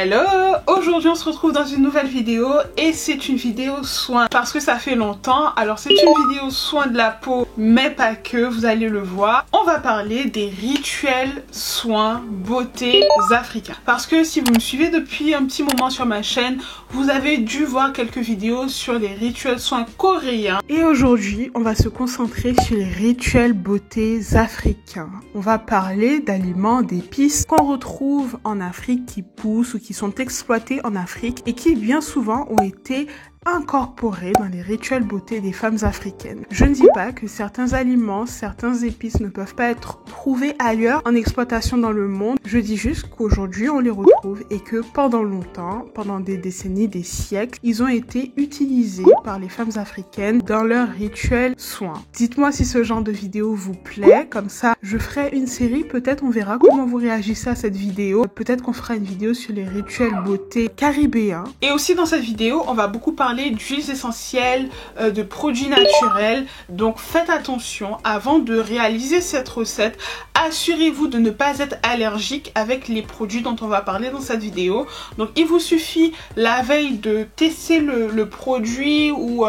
Hello! Aujourd'hui on se retrouve dans une nouvelle vidéo et c'est une vidéo soin parce que ça fait longtemps. Alors c'est une vidéo soin de la peau mais pas que, vous allez le voir. On va parler des rituels soins beauté africains. Parce que si vous me suivez depuis un petit moment sur ma chaîne, vous avez dû voir quelques vidéos sur les rituels soins coréens. Et aujourd'hui on va se concentrer sur les rituels beauté africains. On va parler d'aliments, d'épices qu'on retrouve en Afrique qui poussent ou qui sont exploités en Afrique et qui bien souvent ont été incorporés dans les rituels beauté des femmes africaines. Je ne dis pas que certains aliments, certains épices ne peuvent pas être trouvés ailleurs en exploitation dans le monde. Je dis juste qu'aujourd'hui on les retrouve et que pendant longtemps, pendant des décennies, des siècles, ils ont été utilisés par les femmes africaines dans leurs rituels soins. Dites-moi si ce genre de vidéo vous plaît, comme ça je ferai une série, peut-être on verra comment vous réagissez à cette vidéo. Peut-être qu'on fera une vidéo sur les rituels beauté caribéens. Et aussi dans cette vidéo, on va beaucoup parler d'huiles essentielles, de produits naturels. Donc faites attention avant de réaliser cette recette. Assurez-vous de ne pas être allergique avec les produits dont on va parler dans cette vidéo. Donc il vous suffit la veille de tester le produit ou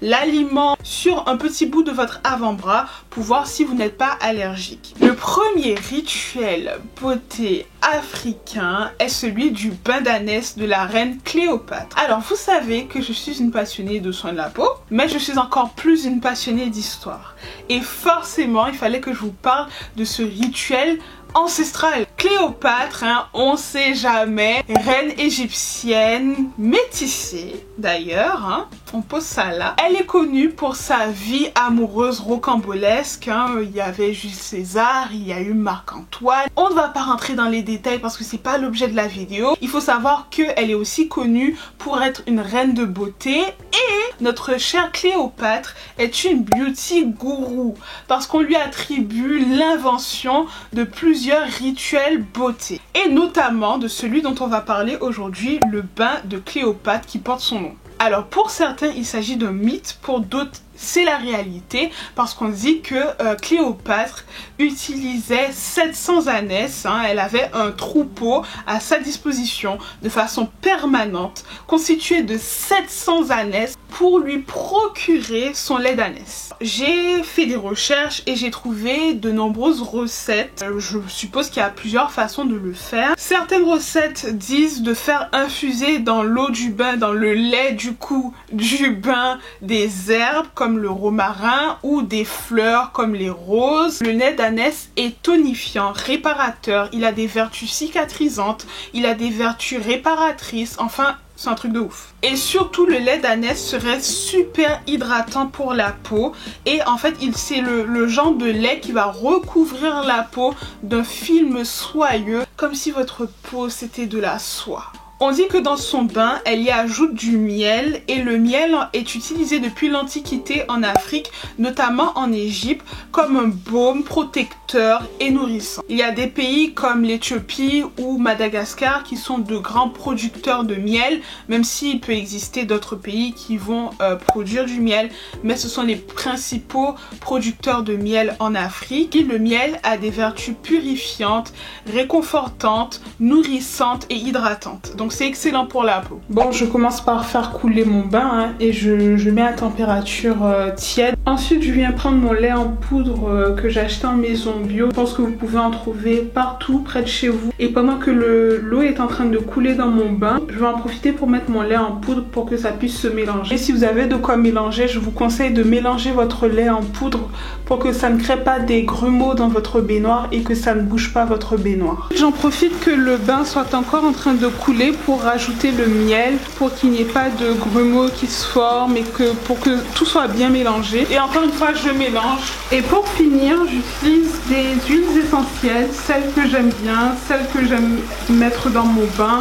l'aliment sur un petit bout de votre avant-bras pour voir si vous n'êtes pas allergique. Le premier rituel beauté africain est celui du bain d'ânesse de la reine Cléopâtre. Alors vous savez que je suis une passionnée de soins de la peau, mais je suis encore plus une passionnée d'histoire. Et forcément, il fallait que je vous parle de ce rituel ancestral. Cléopâtre, on sait jamais, reine égyptienne, métissée d'ailleurs, on pose ça là. Elle est connue pour sa vie amoureuse rocambolesque, il y avait Jules César, il y a eu Marc-Antoine. On ne va pas rentrer dans les détails parce que c'est pas l'objet de la vidéo. Il faut savoir qu'elle est aussi connue pour être une reine de beauté et notre chère Cléopâtre est une beauty gourou parce qu'on lui attribue l'invention de plusieurs rituels beauté et notamment de celui dont on va parler aujourd'hui, le bain de Cléopâtre qui porte son nom. Alors pour certains il s'agit d'un mythe, pour d'autres c'est la réalité parce qu'on dit que Cléopâtre utilisait 700 ânesses, elle avait un troupeau à sa disposition de façon permanente constitué de 700 ânesses pour lui procurer son lait d'ânesse. J'ai fait des recherches et j'ai trouvé de nombreuses recettes. Je suppose qu'il y a plusieurs façons de le faire. Certaines recettes disent de faire infuser dans l'eau du bain, dans le lait du bain, des herbes comme le romarin ou des fleurs comme les roses. Le lait d'ânesse est tonifiant, réparateur, il a des vertus cicatrisantes, il a des vertus réparatrices, enfin c'est un truc de ouf. Et surtout le lait d'ânesse serait super hydratant pour la peau et en fait c'est le genre de lait qui va recouvrir la peau d'un film soyeux comme si votre peau c'était de la soie. On dit que dans son bain, elle y ajoute du miel et le miel est utilisé depuis l'Antiquité en Afrique, notamment en Égypte, comme un baume protecteur et nourrissant. Il y a des pays comme l'Éthiopie ou Madagascar qui sont de grands producteurs de miel, même s'il peut exister d'autres pays qui vont produire du miel, mais ce sont les principaux producteurs de miel en Afrique. Et le miel a des vertus purifiantes, réconfortantes, nourrissantes et hydratantes. Donc c'est excellent pour la peau. Bon, je commence par faire couler mon bain et je mets à température tiède. Ensuite, je viens prendre mon lait en poudre que j'ai acheté en maison bio. Je pense que vous pouvez en trouver partout près de chez vous. Et pendant que l'eau est en train de couler dans mon bain, je vais en profiter pour mettre mon lait en poudre pour que ça puisse se mélanger. Et si vous avez de quoi mélanger, je vous conseille de mélanger votre lait en poudre pour que ça ne crée pas des grumeaux dans votre baignoire et que ça ne bouge pas votre baignoire. J'en profite que le bain soit encore en train de couler pour rajouter le miel pour qu'il n'y ait pas de grumeaux qui se forment et pour que tout soit bien mélangé. Et encore une fois je mélange. Et pour finir j'utilise des huiles essentielles, celles que j'aime bien, celles que j'aime mettre dans mon bain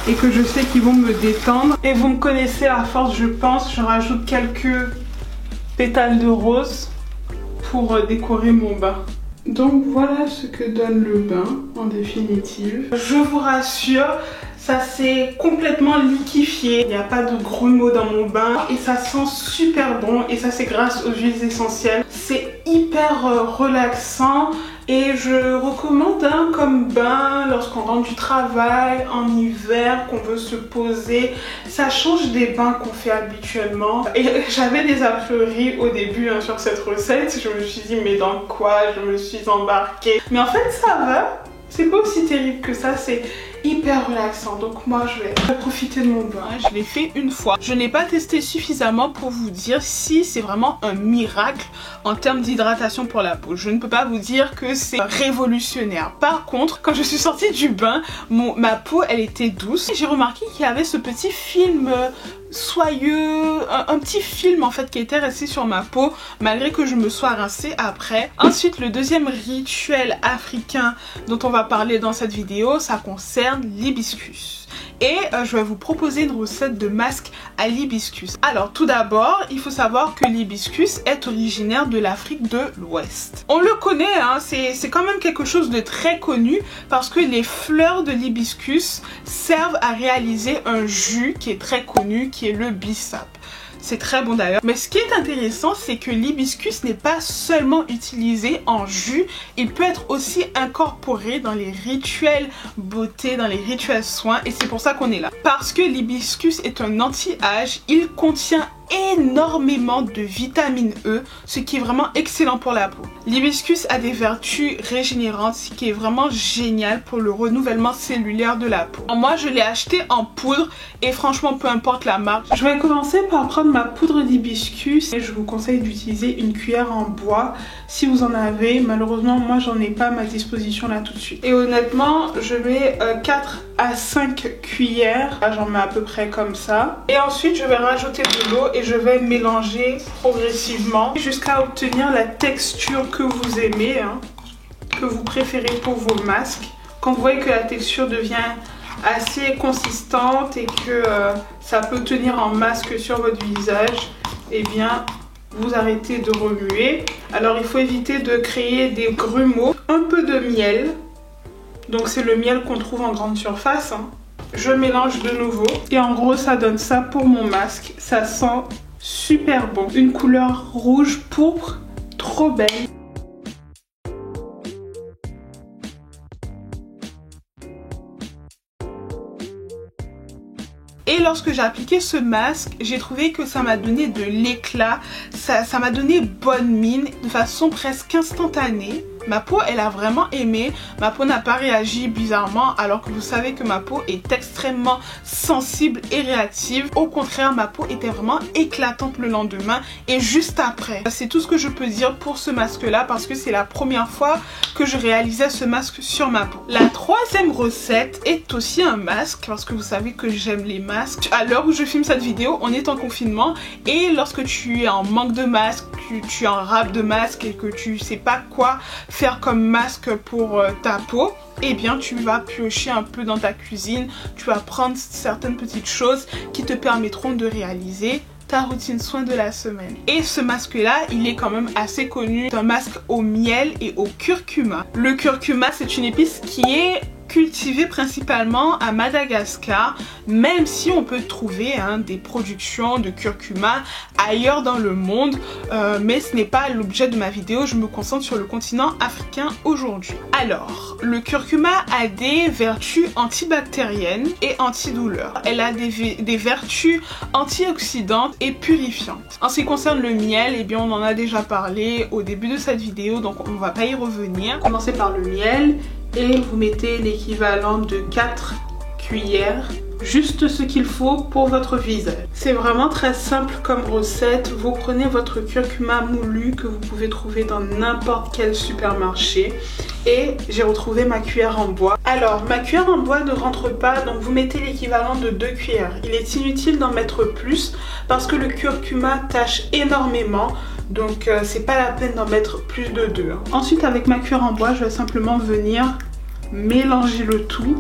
et que je sais qu'ils vont me détendre. Et vous me connaissez à force je pense, je rajoute quelques pétales de rose pour décorer mon bain. Donc voilà ce que donne le bain en définitive. Je vous rassure, ça s'est complètement liquéfié, il n'y a pas de grumeaux dans mon bain et ça sent super bon et ça c'est grâce aux huiles essentielles. C'est hyper hyper relaxant et je recommande comme bain lorsqu'on rentre du travail, en hiver, qu'on veut se poser. Ça change des bains qu'on fait habituellement. Et j'avais des a priori au début sur cette recette. Je me suis dit mais dans quoi je me suis embarquée? Mais en fait ça va. C'est pas aussi terrible que ça, c'est hyper relaxant. Donc moi je vais profiter de mon bain. Je l'ai fait une fois. Je n'ai pas testé suffisamment pour vous dire si c'est vraiment un miracle en termes d'hydratation pour la peau. Je ne peux pas vous dire que c'est révolutionnaire. Par contre, quand je suis sortie du bain, ma peau elle était douce. J'ai remarqué qu'il y avait ce petit film soyeux, un petit film en fait qui était resté sur ma peau malgré que je me sois rincée après. Ensuite, le deuxième rituel africain dont on va parler dans cette vidéo, ça concerne l'hibiscus. Et je vais vous proposer une recette de masque à l'hibiscus. Alors tout d'abord, il faut savoir que l'hibiscus est originaire de l'Afrique de l'Ouest. On le connaît, c'est quand même quelque chose de très connu parce que les fleurs de l'hibiscus servent à réaliser un jus qui est très connu, qui est le bissap. C'est très bon d'ailleurs. Mais ce qui est intéressant, c'est que l'hibiscus n'est pas seulement utilisé en jus, il peut être aussi incorporé dans les rituels beauté, dans les rituels soins, et c'est pour ça qu'on est là. Parce que l'hibiscus est un anti-âge, il contient énormément de vitamine E, ce qui est vraiment excellent pour la peau. L'hibiscus a des vertus régénérantes, ce qui est vraiment génial pour le renouvellement cellulaire de la peau. Moi, je l'ai acheté en poudre et franchement, peu importe la marque. Je vais commencer par prendre ma poudre d'hibiscus et je vous conseille d'utiliser une cuillère en bois si vous en avez. Malheureusement, moi, j'en ai pas à ma disposition là tout de suite. Et honnêtement, je mets 4 à 5 cuillères. Là, j'en mets à peu près comme ça. Et ensuite, je vais rajouter de l'eau et je vais mélanger progressivement jusqu'à obtenir la texture que vous aimez, que vous préférez pour vos masques. Quand vous voyez que la texture devient assez consistante et que ça peut tenir en masque sur votre visage, eh bien vous arrêtez de remuer. Alors il faut éviter de créer des grumeaux. Un peu de miel, donc c'est le miel qu'on trouve en grande surface. Je mélange de nouveau et en gros ça donne ça pour mon masque. Ça sent super bon. Une couleur rouge pourpre, trop belle. Et lorsque j'ai appliqué ce masque, j'ai trouvé que ça m'a donné de l'éclat, ça m'a donné bonne mine de façon presque instantanée. Ma peau, elle a vraiment aimé. Ma peau n'a pas réagi bizarrement alors que vous savez que ma peau est extrêmement sensible et réactive. Au contraire, ma peau était vraiment éclatante le lendemain et juste après. C'est tout ce que je peux dire pour ce masque-là parce que c'est la première fois que je réalisais ce masque sur ma peau. La troisième recette est aussi un masque parce que vous savez que j'aime les masques. À l'heure où je filme cette vidéo, on est en confinement et lorsque tu es en manque de masque, tu es en rab de masque et que tu sais pas quoi faire comme masque pour ta peau, eh bien tu vas piocher un peu dans ta cuisine, tu vas prendre certaines petites choses qui te permettront de réaliser ta routine soin de la semaine. Et ce masque là, il est quand même assez connu. C'est un masque au miel et au curcuma. Le curcuma, c'est une épice qui est cultivée principalement à Madagascar, même si on peut trouver des productions de curcuma ailleurs dans le monde, mais ce n'est pas l'objet de ma vidéo. Je me concentre sur le continent africain aujourd'hui. Alors, le curcuma a des vertus antibactériennes et antidouleurs. Elle a des vertus antioxydantes et purifiantes. En ce qui concerne le miel, eh bien on en a déjà parlé au début de cette vidéo, donc on ne va pas y revenir. Commencez par le miel. Et vous mettez l'équivalent de 4 cuillères, juste ce qu'il faut pour votre visage. C'est vraiment très simple comme recette. Vous prenez votre curcuma moulu que vous pouvez trouver dans n'importe quel supermarché. Et j'ai retrouvé ma cuillère en bois. Alors ma cuillère en bois ne rentre pas, donc vous mettez l'équivalent de 2 cuillères. Il est inutile d'en mettre plus parce que le curcuma tâche énormément. Donc c'est pas la peine d'en mettre plus de 2. Ensuite avec ma cuillère en bois, je vais simplement venir mélanger le tout.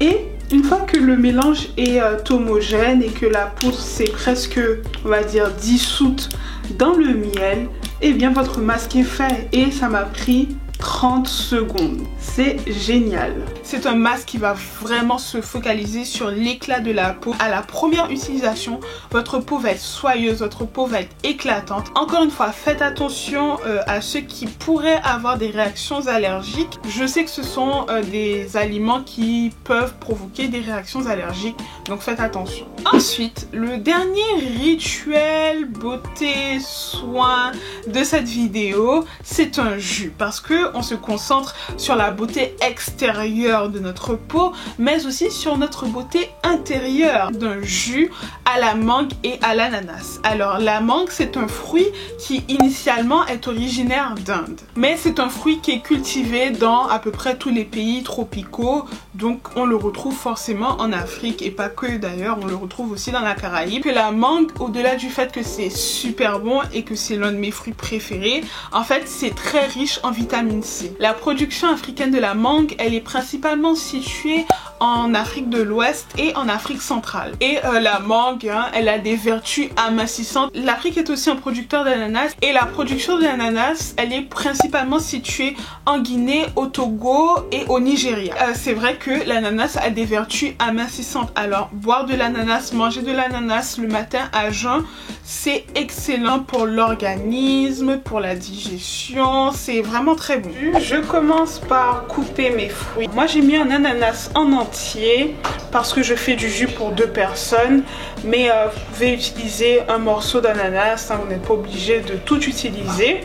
Et une fois que le mélange est homogène et que la poudre s'est presque, on va dire, dissoute dans le miel, et bien votre masque est fait. Et ça m'a pris 30 secondes. C'est génial. C'est un masque qui va vraiment se focaliser sur l'éclat de la peau. À la première utilisation, votre peau va être soyeuse, votre peau va être éclatante. Encore une fois, faites attention à ceux qui pourraient avoir des réactions allergiques. Je sais que ce sont des aliments qui peuvent provoquer des réactions allergiques, donc faites attention. Ensuite, le dernier rituel beauté soin de cette vidéo, c'est un jus, parce que on se concentre sur la beauté extérieure de notre peau, mais aussi sur notre beauté intérieure, d'un jus à la mangue et à l'ananas. Alors la mangue, c'est un fruit qui initialement est originaire d'Inde, mais c'est un fruit qui est cultivé dans à peu près tous les pays tropicaux, donc on le retrouve forcément en Afrique et pas que d'ailleurs, on le retrouve aussi dans la Caraïbe. Que la mangue, au-delà du fait que c'est super bon et que c'est l'un de mes fruits préférés, en fait c'est très riche en vitamine C. La production africaine de la mangue, elle est principalement située en Afrique de l'Ouest et en Afrique centrale. Et la mangue, hein, elle a des vertus amincissantes. L'Afrique est aussi un producteur d'ananas et la production de l'ananas, elle est principalement située en Guinée, au Togo et au Nigeria. C'est vrai que l'ananas a des vertus amincissantes. Alors boire de l'ananas, manger de l'ananas le matin à jeun, c'est excellent pour l'organisme, pour la digestion, c'est vraiment très bon. Je commence par couper mes fruits. Moi j'ai mis un ananas en entier parce que je fais du jus pour 2 personnes, mais vous pouvez utiliser un morceau d'ananas, hein, vous n'êtes pas obligé de tout utiliser.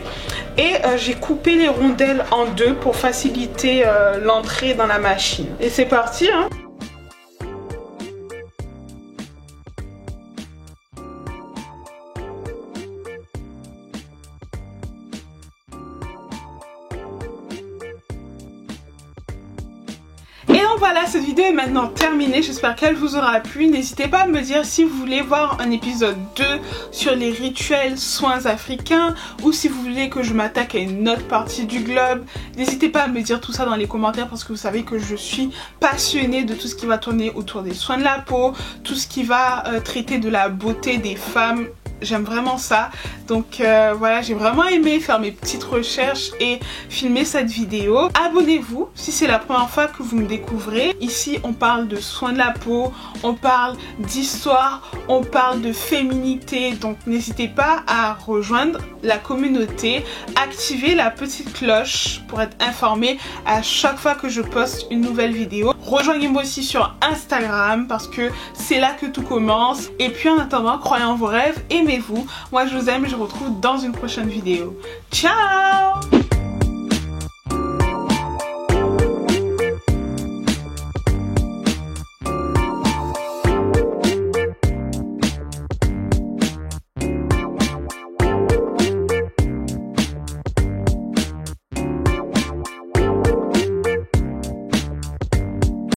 Et j'ai coupé les rondelles en 2 pour faciliter l'entrée dans la machine. Et c'est parti, hein. Voilà, cette vidéo est maintenant terminée, j'espère qu'elle vous aura plu. N'hésitez pas à me dire si vous voulez voir un épisode 2 sur les rituels soins africains ou si vous voulez que je m'attaque à une autre partie du globe. N'hésitez pas à me dire tout ça dans les commentaires parce que vous savez que je suis passionnée de tout ce qui va tourner autour des soins de la peau, tout ce qui va traiter de la beauté des femmes. J'aime vraiment ça, donc voilà, j'ai vraiment aimé faire mes petites recherches et filmer cette vidéo. Abonnez-vous si c'est la première fois que vous me découvrez. Ici on parle de soins de la peau, on parle d'histoire, on parle de féminité, donc n'hésitez pas à rejoindre la communauté, activer la petite cloche pour être informé à chaque fois que je poste une nouvelle vidéo. Rejoignez-moi aussi sur Instagram parce que c'est là que tout commence. Et puis en attendant, croyez en vos rêves, aimez-vous. Moi je vous aime et je vous retrouve dans une prochaine vidéo. Ciao!